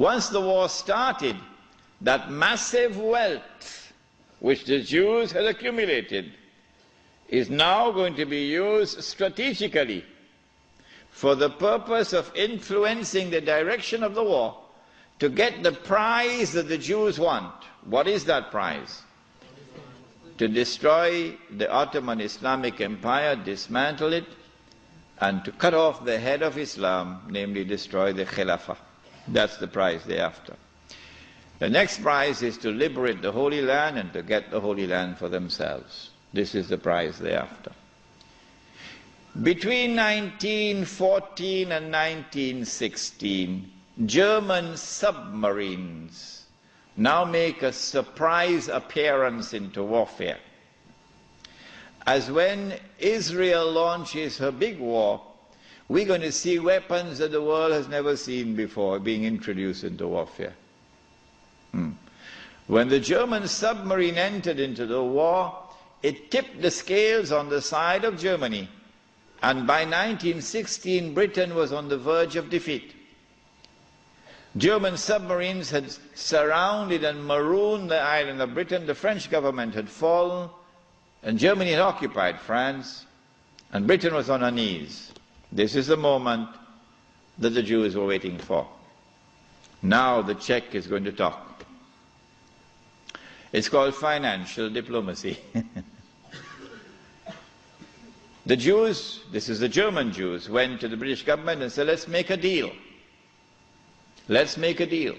Once the war started, that massive wealth which the Jews had accumulated is now going to be used strategically for the purpose of influencing the direction of the war to get the prize that the Jews want. What is that prize? To destroy the Ottoman Islamic Empire, dismantle it, and to cut off the head of Islam, namely destroy the Khilafah. That's the prize they're after. The next prize is to liberate the Holy Land and to get the Holy Land for themselves. This is the prize they're after. Between 1914 and 1916, German submarines now make a surprise appearance into warfare. As when Israel launches her big war, we're going to see weapons that the world has never seen before being introduced into warfare. When the German submarine entered into the war, it tipped the scales on the side of Germany, and by 1916 Britain was on the verge of defeat. German submarines had surrounded and marooned the island of Britain. The French government had fallen, and Germany had occupied France, and Britain was on her knees. This is the moment that the Jews were waiting for. Now the Czech is going to talk. It's called financial diplomacy. The Jews, this is the German Jews, went to the British government and said, let's make a deal. Let's make a deal.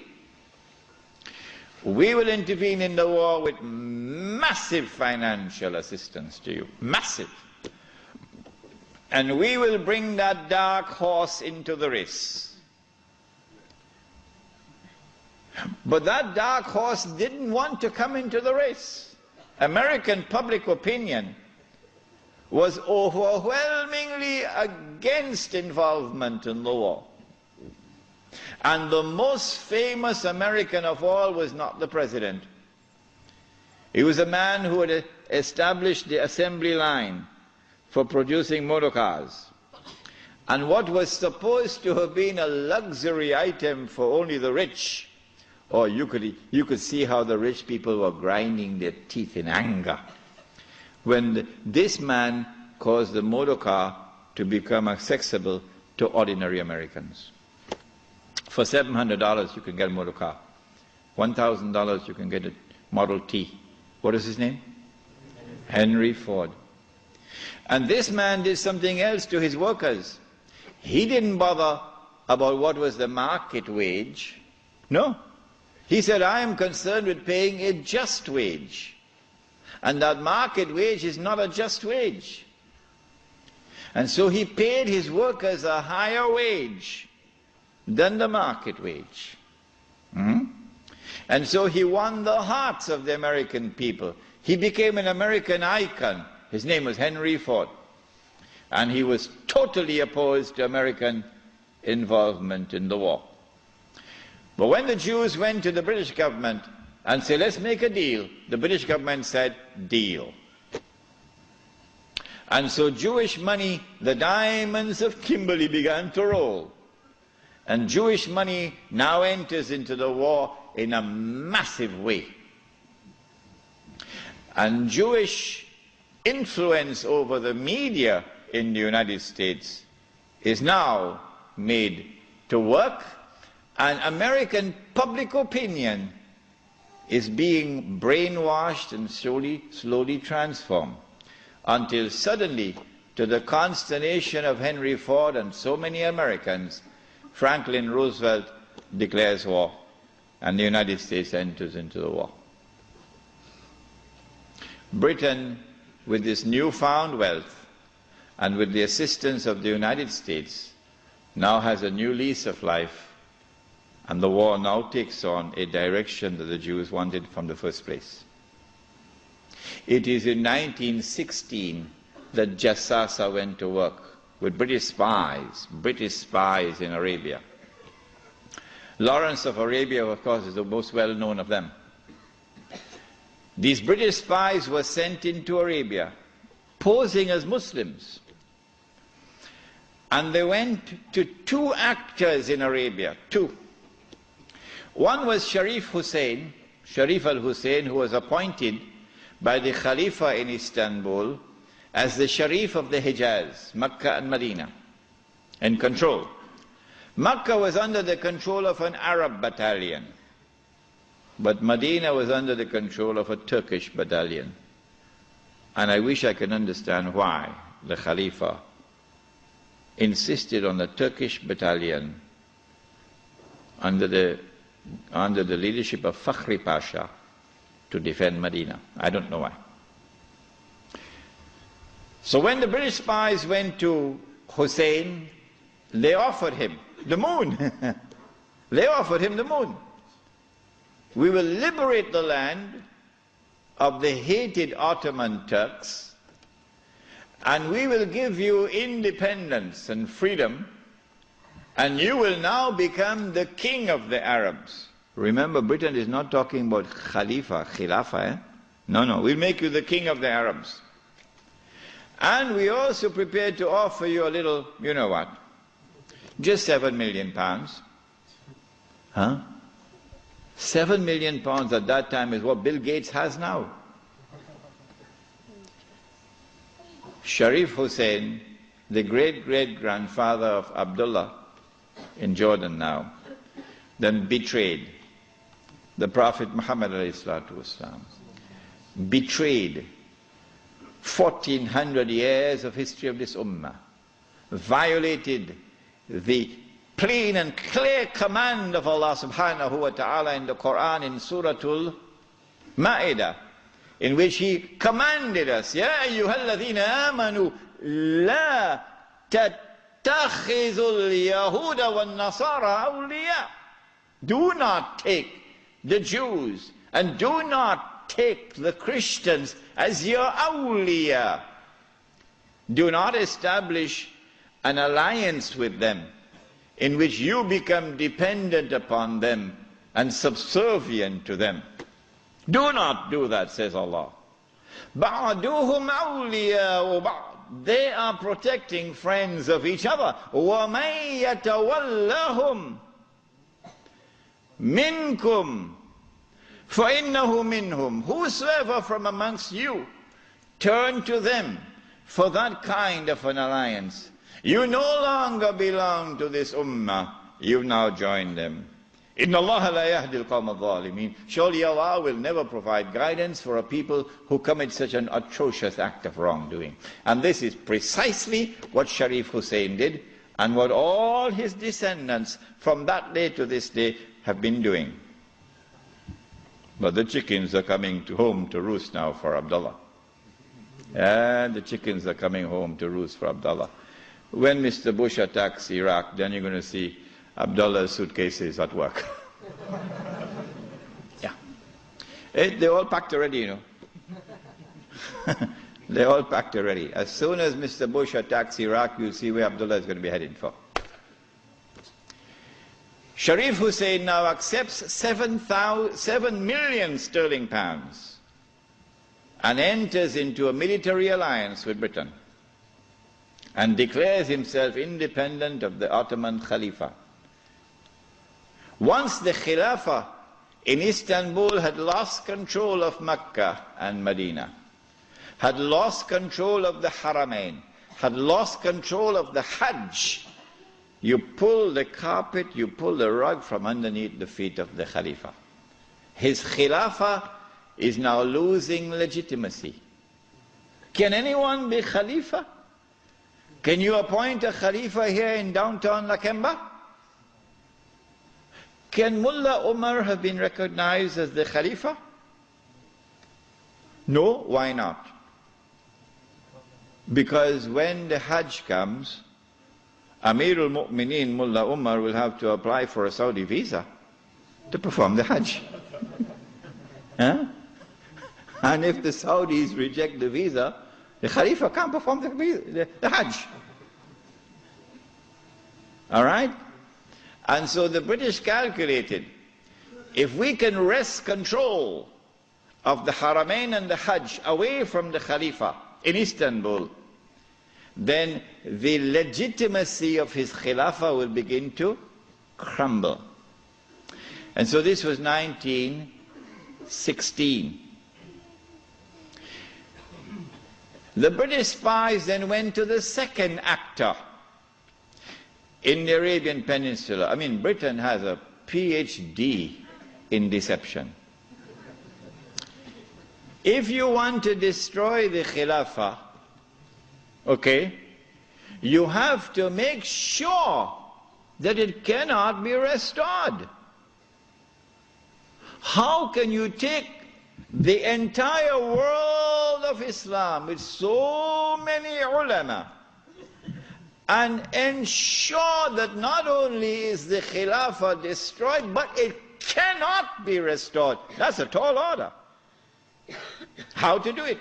We will intervene in the war with massive financial assistance to you. Massive. And we will bring that dark horse into the race. But that dark horse didn't want to come into the race. American public opinion was overwhelmingly against involvement in the war. And the most famous American of all was not the president. He was a man who had established the assembly line for producing motor cars. And what was supposed to have been a luxury item for only the rich, or you could see how the rich people were grinding their teeth in anger when this man caused the motor car to become accessible to ordinary Americans. For $700 you can get a motor car. $1,000 you can get a Model T. What is his name? Henry Ford. And this man did something else to his workers. He didn't bother about what was the market wage. No. He said, I am concerned with paying a just wage. And that market wage is not a just wage. And so he paid his workers a higher wage than the market wage. And so he won the hearts of the American people. He became an American icon. His name was Henry Ford. And he was totally opposed to American involvement in the war. But when the Jews went to the British government and said, let's make a deal, the British government said, deal. And so Jewish money, the diamonds of Kimberley, began to roll. And Jewish money now enters into the war in a massive way. And Jewish influence over the media in the United States is now made to work, and American public opinion is being brainwashed and slowly transformed, until suddenly, to the consternation of Henry Ford and so many Americans, Franklin Roosevelt declares war, and the United States enters into the war. Britain, with this newfound wealth, and with the assistance of the United States, now has a new lease of life, and the war now takes on a direction that the Jews wanted from the first place. It is in 1916 that Jassasa went to work with British spies in Arabia. Lawrence of Arabia, of course, is the most well-known of them. These British spies were sent into Arabia, posing as Muslims. And they went to two actors in Arabia, two. One was Sharif al-Hussein, who was appointed by the Khalifa in Istanbul as the Sharif of the Hijaz, Makkah and Medina, in control. Makkah was under the control of an Arab battalion, but Medina was under the control of a Turkish battalion. And I wish I could understand why the Khalifa insisted on the Turkish battalion under the leadership of Fakhri Pasha to defend Medina. I don't know why. So when the British spies went to Hussein, they offered him the moon. They offered him the moon. We will liberate the land of the hated Ottoman Turks, and we will give you independence and freedom, and you will now become the king of the Arabs. Remember, Britain is not talking about Khilafah. No, we'll make you the king of the Arabs. And we also prepared to offer you a little, you know what, just £7 million. Huh? £7 million at that time is what Bill Gates has now. Sharif Hussein, the great-great-grandfather of Abdullah in Jordan now, then betrayed the Prophet Muhammad ﷺ, betrayed 1400 years of history of this ummah, violated the plain and clear command of Allah subhanahu wa ta'ala in the Quran in Surah Al-Ma'idah, in which He commanded us, Ya ayyuhalladhina amanu la tattakhidhul yahuda wan nasara awliya. Do not take the Jews and do not take the Christians as your awliya. Do not establish an alliance with them in which you become dependent upon them and subservient to them. Do not do that, says Allah. بَعْدُهُمْ أَوْلِيَاءُ بَعْضٍ. They are protecting friends of each other. وَمَنْ يَتَوَلَّهُمْ مِنْكُمْ فَإِنَّهُ مِنْهُمْ. Whosoever from amongst you turn to them for that kind of an alliance, you no longer belong to this ummah, you've now joined them. إِنَّ اللَّهَ لَا يَهْدِي الْقَوْمَ الظَّالِمِينَ. Surely Allah will never provide guidance for a people who commit such an atrocious act of wrongdoing. And this is precisely what Sharif Hussein did, and what all his descendants from that day to this day have been doing. But the chickens are coming home to roost now for Abdullah. And the chickens are coming home to roost for Abdullah. When Mr. Bush attacks Iraq, then you're going to see Abdullah's suitcases at work. Yeah. They're all packed already, you know. They're all packed already. As soon as Mr. Bush attacks Iraq, you'll see where Abdullah is going to be heading for. Sharif Hussein now accepts 7 million sterling pounds and enters into a military alliance with Britain and declares himself independent of the Ottoman Khalifa. Once the Khilafah in Istanbul had lost control of Mecca and Medina, had lost control of the Haramain, had lost control of the Hajj, you pull the carpet, you pull the rug from underneath the feet of the Khalifa. His Khilafah is now losing legitimacy. Can anyone be Khalifa? Can you appoint a Khalifa here in downtown Lakemba? Can Mullah Umar have been recognized as the Khalifa? No, why not? Because when the Hajj comes, Amirul Mu'mineen Mullah Umar will have to apply for a Saudi visa to perform the Hajj. Huh? And if the Saudis reject the visa, the Khalifa can't perform the Hajj. All right? And so the British calculated, if we can wrest control of the Haramain and the Hajj away from the Khalifa in Istanbul, then the legitimacy of his Khilafah will begin to crumble. And so this was 1916. The British spies then went to the second actor in the Arabian Peninsula. I mean, Britain has a PhD in deception. If you want to destroy the Khilafah, okay, you have to make sure that it cannot be restored. How can you take the entire world of Islam with so many ulama and ensure that not only is the Khilafah destroyed, but it cannot be restored? That's a tall order. How to do it?